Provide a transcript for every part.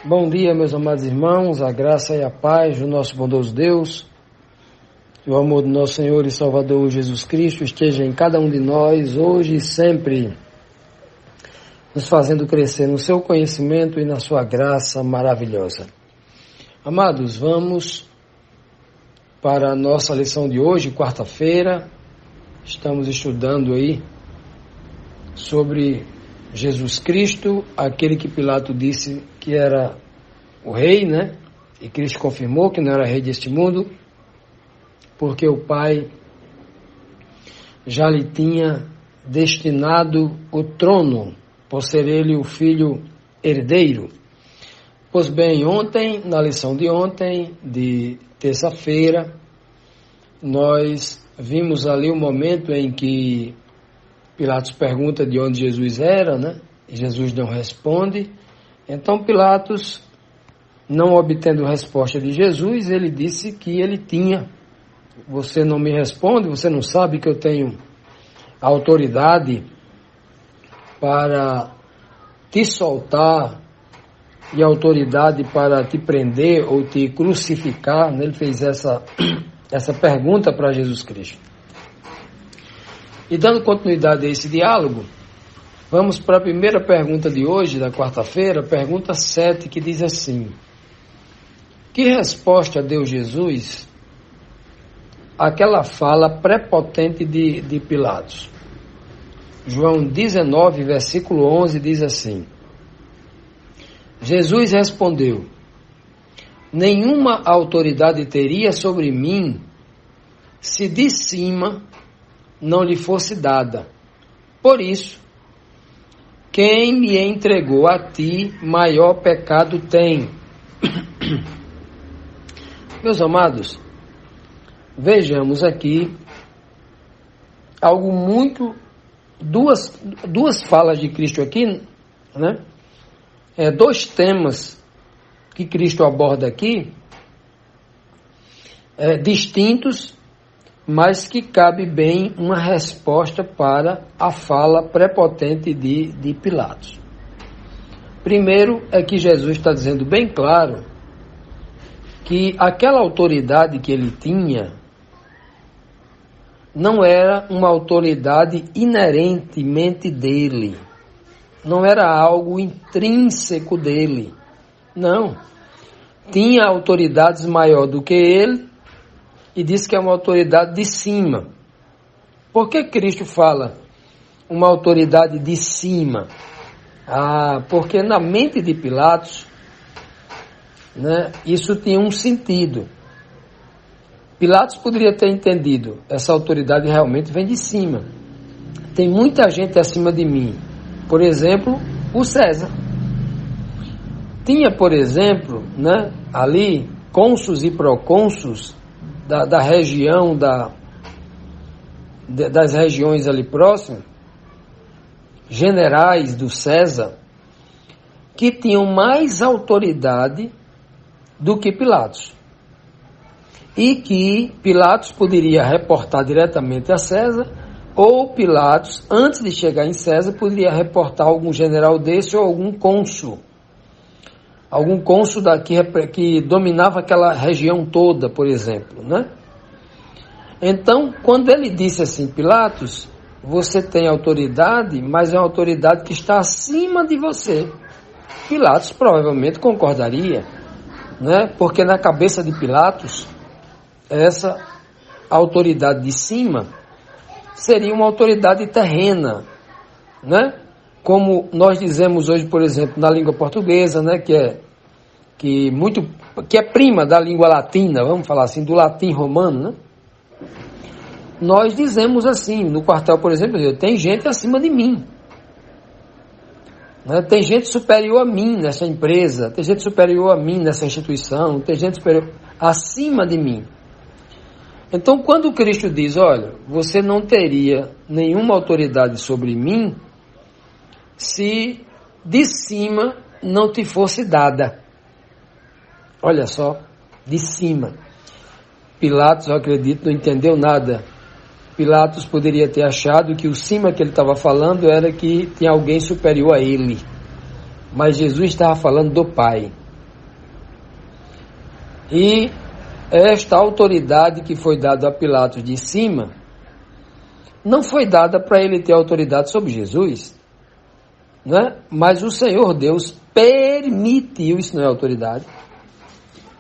Bom dia, meus amados irmãos, a graça e a paz do nosso bondoso Deus, que o amor do nosso Senhor e Salvador Jesus Cristo esteja em cada um de nós, hoje e sempre, nos fazendo crescer no seu conhecimento e na sua graça maravilhosa. Amados, vamos para a nossa lição de hoje, quarta-feira. Estamos estudando aí sobre Jesus Cristo, aquele que Pilato disse que era o rei, né? E Cristo confirmou que não era rei deste mundo, porque o Pai já lhe tinha destinado o trono, por ser ele o filho herdeiro. Pois bem, ontem, na lição de ontem, de terça-feira, nós vimos ali o momento em que Pilatos pergunta de onde Jesus era, né? E Jesus não responde. Então Pilatos, não obtendo resposta de Jesus, ele disse que ele tinha. Você não me responde, você não sabe que eu tenho autoridade para te soltar e autoridade para te prender ou te crucificar, né? Ele fez essa pergunta para Jesus Cristo. E dando continuidade a esse diálogo, vamos para a primeira pergunta de hoje, da quarta-feira, pergunta 7, que diz assim: que resposta deu Jesus àquela fala prepotente de Pilatos? João 19, versículo 11, diz assim: Jesus respondeu: nenhuma autoridade teria sobre mim se de cima não lhe fosse dada. Por isso, quem me entregou a ti, maior pecado tem. Meus amados, vejamos aqui algo muito, duas falas de Cristo aqui, né? Dois temas que Cristo aborda aqui, distintos, mas que cabe bem uma resposta para a fala prepotente de Pilatos. Primeiro é que Jesus está dizendo bem claro que aquela autoridade que ele tinha não era uma autoridade inerentemente dele, não era algo intrínseco dele, não. Tinha autoridades maior do que ele, e diz que é uma autoridade de cima. Por que Cristo fala uma autoridade de cima? Porque na mente de Pilatos, né, isso tinha um sentido. Pilatos poderia ter entendido, essa autoridade realmente vem de cima. Tem muita gente acima de mim. Por exemplo, o César. Tinha, por exemplo, né, ali, cônsuls e procônsuls da região, das regiões ali próximas, generais do César, que tinham mais autoridade do que Pilatos. E que Pilatos poderia reportar diretamente a César, ou Pilatos, antes de chegar em César, poderia reportar algum general desse ou algum cônsul que dominava aquela região toda, por exemplo, né? Então, quando ele disse assim, Pilatos, você tem autoridade, mas é uma autoridade que está acima de você. Pilatos provavelmente concordaria, né? Porque na cabeça de Pilatos, essa autoridade de cima seria uma autoridade terrena, né? Como nós dizemos hoje, por exemplo, na língua portuguesa, né, que é prima da língua latina, vamos falar assim, do latim romano, né? Nós dizemos assim, no quartel, por exemplo, tem gente acima de mim, né? Tem gente superior a mim nessa empresa, tem gente superior a mim nessa instituição, tem gente superior acima de mim. Então, quando Cristo diz, olha, você não teria nenhuma autoridade sobre mim se de cima não te fosse dada. Olha só, de cima. Pilatos, eu acredito, não entendeu nada. Pilatos poderia ter achado que o cima que ele estava falando era que tinha alguém superior a ele. Mas Jesus estava falando do Pai. E esta autoridade que foi dada a Pilatos de cima, não foi dada para ele ter autoridade sobre Jesus, né? Mas o Senhor Deus permitiu, isso não é autoridade,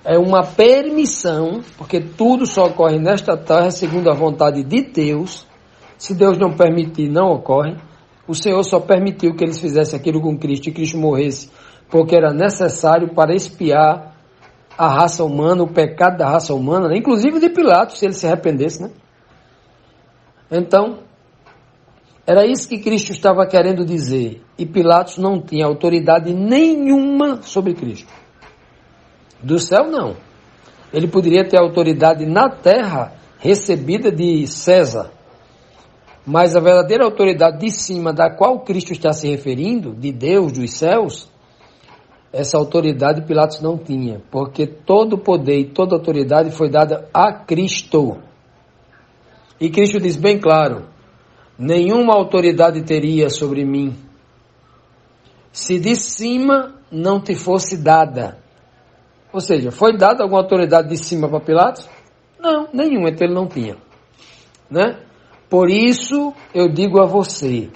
é uma permissão, porque tudo só ocorre nesta terra segundo a vontade de Deus. Se Deus não permitir, não ocorre. O Senhor só permitiu que eles fizessem aquilo com Cristo e Cristo morresse, porque era necessário para expiar a raça humana, o pecado da raça humana, né? Inclusive de Pilatos, se ele se arrependesse, né? Então, era isso que Cristo estava querendo dizer. E Pilatos não tinha autoridade nenhuma sobre Cristo. Do céu, não. Ele poderia ter autoridade na terra, recebida de César. Mas a verdadeira autoridade de cima, da qual Cristo está se referindo, de Deus, dos céus, essa autoridade Pilatos não tinha. Porque todo o poder e toda a autoridade foi dada a Cristo. E Cristo diz bem claro: nenhuma autoridade teria sobre mim, se de cima não te fosse dada. Ou seja, foi dada alguma autoridade de cima para Pilatos? Não, nenhuma, então ele não tinha, né? Por isso eu digo a você,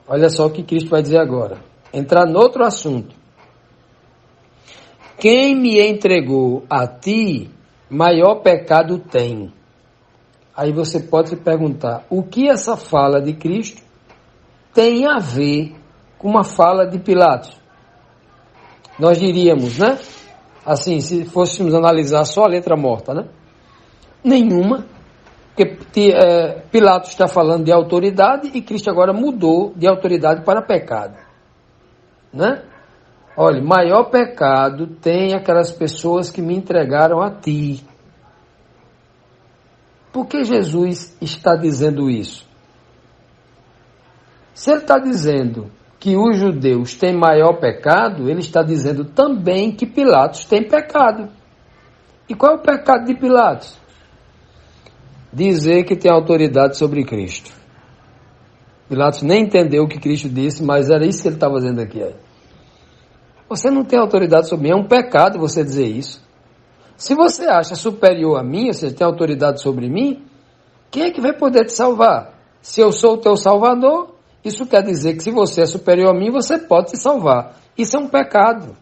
olha só o que Cristo vai dizer agora, entrar no outro assunto. Quem me entregou a ti, maior pecado tem. Aí você pode se perguntar, o que essa fala de Cristo tem a ver com uma fala de Pilatos? Nós diríamos, né? Assim, se fôssemos analisar só a letra morta, né? Nenhuma, porque Pilatos está falando de autoridade e Cristo agora mudou de autoridade para pecado, né? Olha, maior pecado tem aquelas pessoas que me entregaram a ti. Por que Jesus está dizendo isso? Se ele está dizendo que os judeus têm maior pecado, ele está dizendo também que Pilatos tem pecado. E qual é o pecado de Pilatos? Dizer que tem autoridade sobre Cristo. Pilatos nem entendeu o que Cristo disse, mas era isso que ele estava dizendo aqui. Você não tem autoridade sobre mim, é um pecado você dizer isso. Se você acha superior a mim, você tem autoridade sobre mim, quem é que vai poder te salvar? Se eu sou o teu salvador, isso quer dizer que se você é superior a mim, você pode se salvar. Isso é um pecado.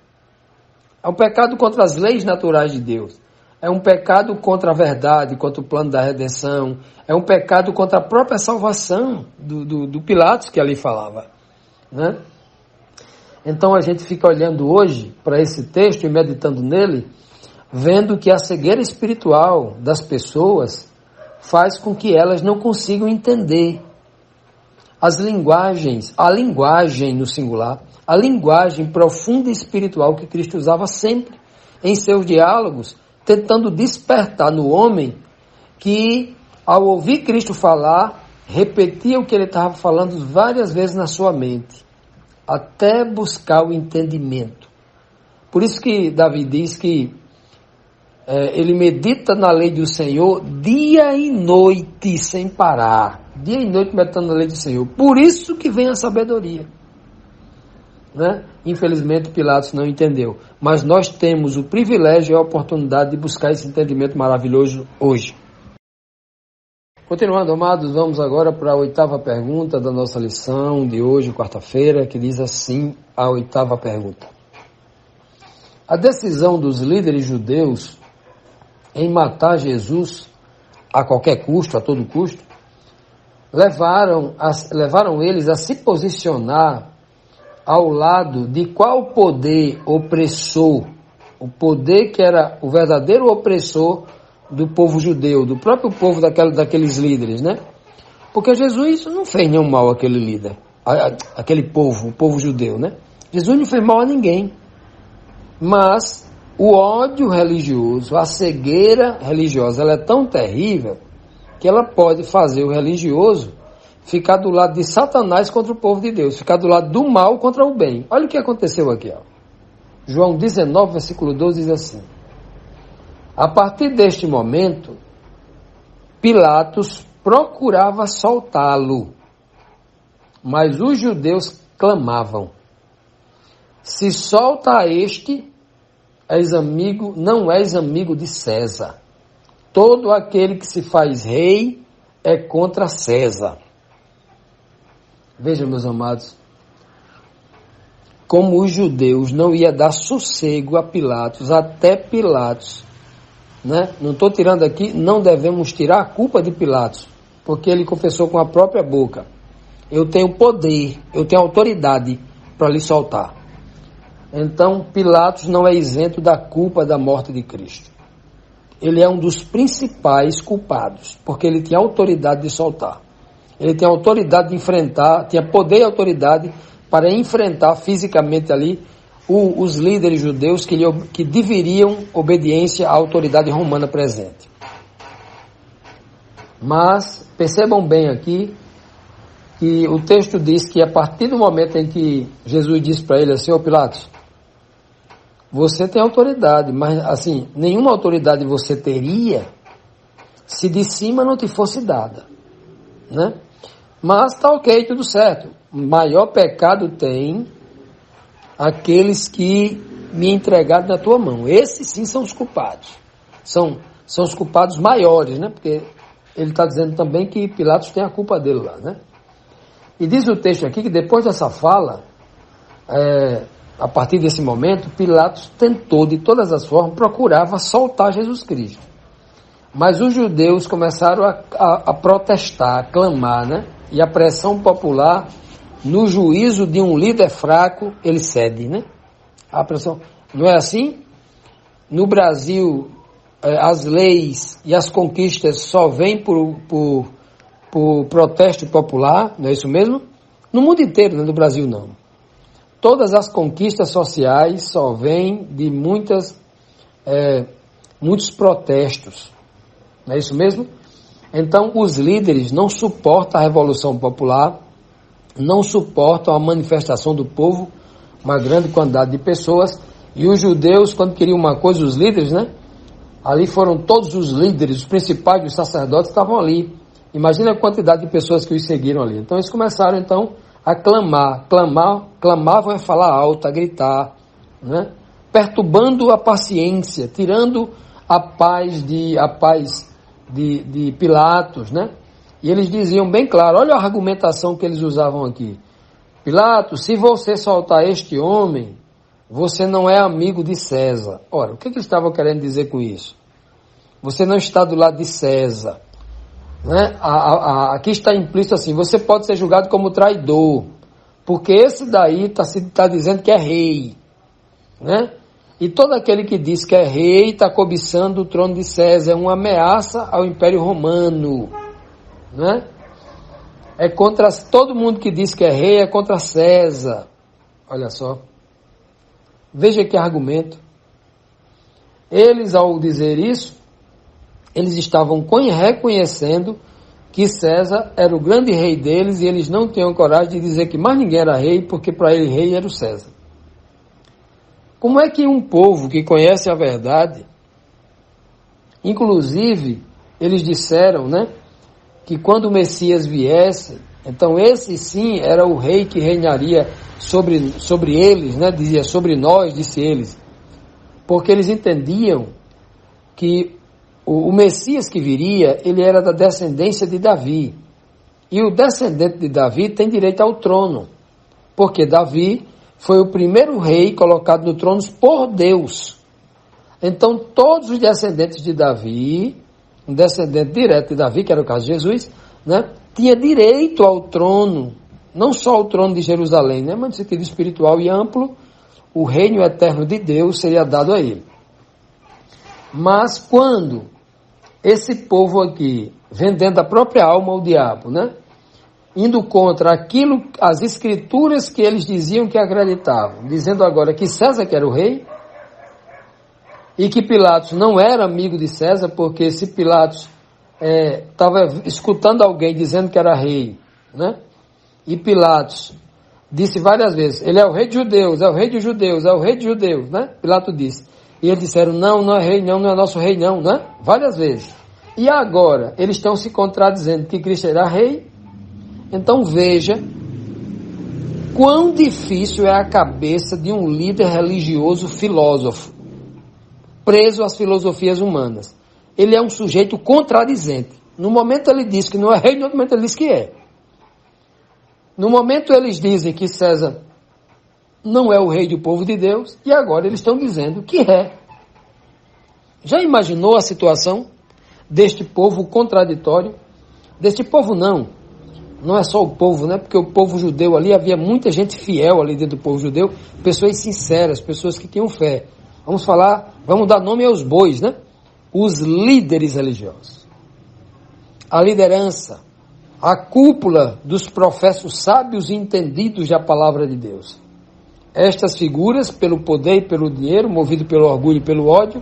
É um pecado contra as leis naturais de Deus. É um pecado contra a verdade, contra o plano da redenção. É um pecado contra a própria salvação do Pilatos que ali falava, né? Então a gente fica olhando hoje para esse texto e meditando nele, vendo que a cegueira espiritual das pessoas faz com que elas não consigam entender as linguagens, a linguagem no singular, a linguagem profunda e espiritual que Cristo usava sempre em seus diálogos, tentando despertar no homem que, ao ouvir Cristo falar, repetia o que ele estava falando várias vezes na sua mente, até buscar o entendimento. Por isso que Davi diz que ele medita na lei do Senhor dia e noite sem parar. Dia e noite meditando na lei do Senhor. Por isso que vem a sabedoria, né? Infelizmente Pilatos não entendeu. Mas nós temos o privilégio e a oportunidade de buscar esse entendimento maravilhoso hoje. Continuando, amados, vamos agora para a 8ª pergunta da nossa lição de hoje, quarta-feira, que diz assim, a 8ª pergunta. A decisão dos líderes judeus em matar Jesus a qualquer custo, a todo custo, levaram eles a se posicionar ao lado de qual poder opressor, o poder que era o verdadeiro opressor do povo judeu, do próprio povo daqueles líderes, né? Porque Jesus não fez nenhum mal àquele líder, aquele povo, o povo judeu, né? Jesus não fez mal a ninguém, mas o ódio religioso, a cegueira religiosa, ela é tão terrível que ela pode fazer o religioso ficar do lado de Satanás contra o povo de Deus, ficar do lado do mal contra o bem. Olha o que aconteceu aqui, ó. João 19, versículo 12 diz assim: a partir deste momento, Pilatos procurava soltá-lo, mas os judeus clamavam: se solta a este, não és amigo de César. Todo aquele que se faz rei é contra César. Vejam, meus amados, como os judeus não iam dar sossego a Pilatos, até Pilatos, né? Não estou tirando aqui, não devemos tirar a culpa de Pilatos, porque ele confessou com a própria boca: eu tenho poder, eu tenho autoridade para lhe soltar. Então, Pilatos não é isento da culpa da morte de Cristo. Ele é um dos principais culpados, porque ele tinha autoridade de soltar. Ele tinha autoridade de enfrentar, tinha poder e autoridade para enfrentar fisicamente ali os líderes judeus que deveriam obediência à autoridade romana presente. Mas, percebam bem aqui, que o texto diz que a partir do momento em que Jesus disse para ele assim: ô Pilatos, você tem autoridade, mas assim, nenhuma autoridade você teria se de cima não te fosse dada, né? Mas tá ok, tudo certo. Maior pecado tem aqueles que me entregaram na tua mão. Esses sim são os culpados. São os culpados maiores, né? Porque ele está dizendo também que Pilatos tem a culpa dele lá, né? E diz o texto aqui que depois dessa fala, a partir desse momento, Pilatos tentou de todas as formas, procurava soltar Jesus Cristo. Mas os judeus começaram a protestar, a clamar, né? E a pressão popular, no juízo de um líder fraco, ele cede, né? A pressão. Não é assim? No Brasil, as leis e as conquistas só vêm por protesto popular, não é isso mesmo? No mundo inteiro, não é no Brasil não. Todas as conquistas sociais só vêm de muitos protestos, não é isso mesmo? Então, os líderes não suportam a revolução popular, não suportam a manifestação do povo, uma grande quantidade de pessoas, e os judeus, quando queriam uma coisa, os líderes, né? Ali foram todos os líderes, os principais, os sacerdotes estavam ali. Imagina a quantidade de pessoas que os seguiram ali. Então, eles começaram, então, a clamavam a falar alto, a gritar, né? Perturbando a paciência, tirando a paz de Pilatos, né? E eles diziam bem claro, olha a argumentação que eles usavam aqui: Pilatos, se você soltar este homem, você não é amigo de César. Ora, o que eles estavam querendo dizer com isso? Você não está do lado de César, né? Aqui está implícito assim: você pode ser julgado como traidor, porque esse daí está dizendo que é rei, né? E todo aquele que diz que é rei está cobiçando o trono de César, é uma ameaça ao Império Romano, né? É contra todo mundo que diz que é rei, é contra César. Olha só, veja que argumento. Eles, ao dizer isso, eles estavam reconhecendo que César era o grande rei deles, e eles não tinham coragem de dizer que mais ninguém era rei, porque para ele rei era o César. Como é que um povo que conhece a verdade, inclusive, eles disseram, né, que quando o Messias viesse, então esse sim era o rei que reinaria sobre eles, né, dizia sobre nós, disse eles, porque eles entendiam que o Messias que viria, ele era da descendência de Davi, e o descendente de Davi tem direito ao trono, porque Davi foi o primeiro rei colocado no trono por Deus. Então, todos os descendentes de Davi, um descendente direto de Davi, que era o caso de Jesus, né, tinha direito ao trono, não só ao trono de Jerusalém, né, mas no sentido espiritual e amplo, o reino eterno de Deus seria dado a ele. Mas quando esse povo aqui, vendendo a própria alma ao diabo, né, indo contra aquilo, as escrituras que eles diziam que acreditavam, dizendo agora que César que era o rei, e que Pilatos não era amigo de César, porque se Pilatos estava escutando alguém dizendo que era rei, né? E Pilatos disse várias vezes, ele é o rei de judeus, é o rei de judeus, é o rei de judeus, né? Pilatos disse. E eles disseram, não é rei não, não é nosso rei não, né? Várias vezes. E agora, eles estão se contradizendo que Cristo era rei. Então veja quão difícil é a cabeça de um líder religioso filósofo. preso às filosofias humanas. Ele é um sujeito contradizente. No momento ele diz que não é rei, no outro momento ele diz que é. No momento eles dizem que César não é o rei do povo de Deus, e agora eles estão dizendo que é. Já imaginou a situação deste povo contraditório? Deste povo não é só o povo, né? Porque o povo judeu ali, havia muita gente fiel ali dentro do povo judeu, pessoas sinceras, pessoas que tinham fé. Vamos dar nome aos bois, né? Os líderes religiosos. A liderança, a cúpula dos professos sábios e entendidos da palavra de Deus. Estas figuras, pelo poder e pelo dinheiro, movido pelo orgulho e pelo ódio,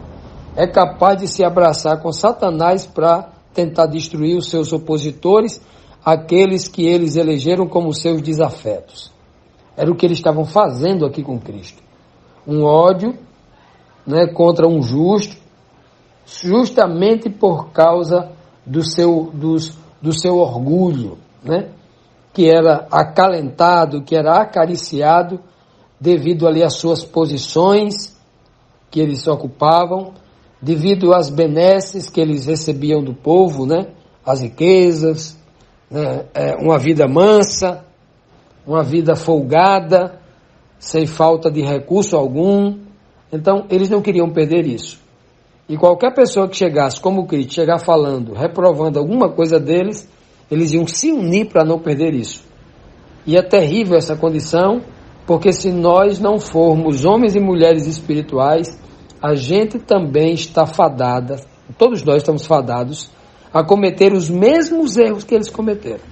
é capaz de se abraçar com Satanás para tentar destruir os seus opositores, aqueles que eles elegeram como seus desafetos. Era o que eles estavam fazendo aqui com Cristo. Um ódio, né, contra um justo, justamente por causa do seu orgulho, né, que era acalentado, que era acariciado, devido ali às suas posições que eles ocupavam, devido às benesses que eles recebiam do povo, né, as riquezas, né, uma vida mansa, uma vida folgada, sem falta de recurso algum. Então, eles não queriam perder isso. E qualquer pessoa que chegasse, como Cristo, chegar falando, reprovando alguma coisa deles, eles iam se unir para não perder isso. E é terrível essa condição, porque se nós não formos homens e mulheres espirituais, a gente também está fadada, todos nós estamos fadados, a cometer os mesmos erros que eles cometeram.